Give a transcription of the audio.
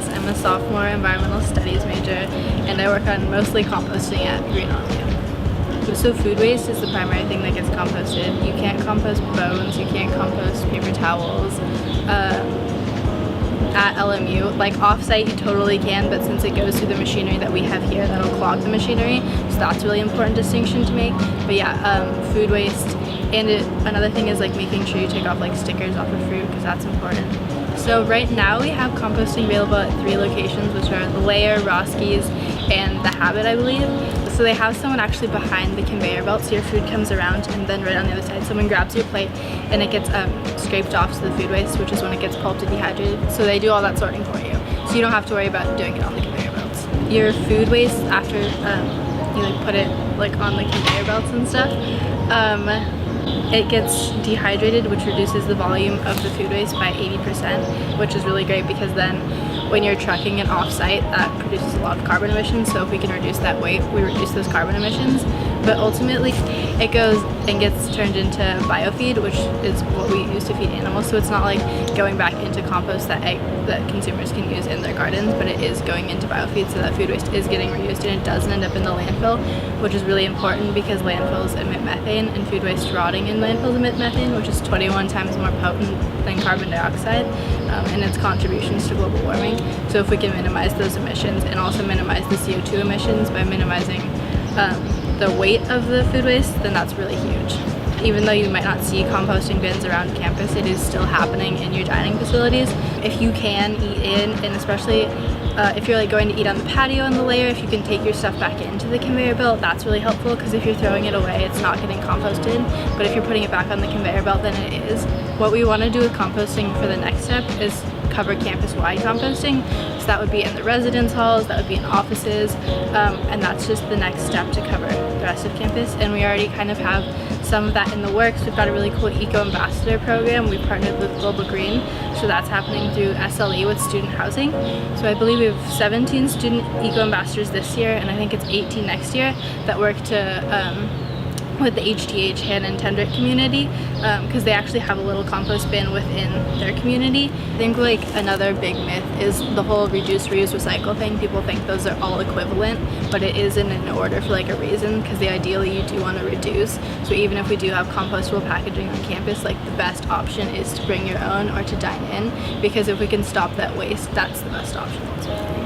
Alice. I'm a sophomore environmental studies major, and I work on mostly composting at Green LMU. So food waste is the primary thing that gets composted. You can't compost bones, you can't compost paper towels. At LMU, like off-site you totally can, but since it goes through the machinery that we have here, that'll clog the machinery, so that's a really important distinction to make. But yeah, food waste, and another thing is like making sure you take off like stickers off of fruit, because that's important. So right now we have composting available at 3 locations, which are the Layer, Roski's, and the Habit, I believe. So they have someone actually behind the conveyor belt, so your food comes around, and then right on the other side someone grabs your plate and it gets scraped off to the food waste, which is when it gets pulped and dehydrated. So they do all that sorting for you, so you don't have to worry about doing it on the conveyor belts. Your food waste, after you like put it like on the conveyor belts and stuff, it gets dehydrated, which reduces the volume of the food waste by 80%, which is really great because then when you're trucking it off-site, that produces a lot of carbon emissions. So if we can reduce that weight, we reduce those carbon emissions. But ultimately, it goes and gets turned into biofeed, which is what we use to feed animals. So it's not like going back into compost that consumers can use in their gardens, but it is going into biofeed, so that food waste is getting reused and it doesn't end up in the landfill, which is really important because landfills emit methane, and food waste rotting in landfills emit methane, which is 21 times more potent than carbon dioxide in its contributions to global warming. So if we can minimize those emissions and also minimize the CO2 emissions by minimizing the weight of the food waste, then that's really huge. Even though you might not see composting bins around campus, it is still happening in your dining facilities. If you can eat in, and especially if you're like going to eat on the patio in the Layer, if you can take your stuff back into the conveyor belt, that's really helpful, because if you're throwing it away, it's not getting composted. But if you're putting it back on the conveyor belt, then it is. What we want to do with composting for the next step is cover campus-wide composting. So that would be in the residence halls, that would be in offices, and that's just the next step to cover the rest of campus. And we already kind of have some of that in the works. We've got a really cool Eco Ambassador program. We partnered with Global Green, so that's happening through SLE with student housing. So I believe we have 17 student Eco Ambassadors this year, and I think it's 18 next year, that work to with the HTH, Han and Tendrit community, because they actually have a little compost bin within their community. I think like another big myth is the whole reduce, reuse, recycle thing. People think those are all equivalent, but it isn't in order for like a reason, because ideally you do want to reduce. So even if we do have compostable packaging on campus, like the best option is to bring your own or to dine in, because if we can stop that waste, that's the best option.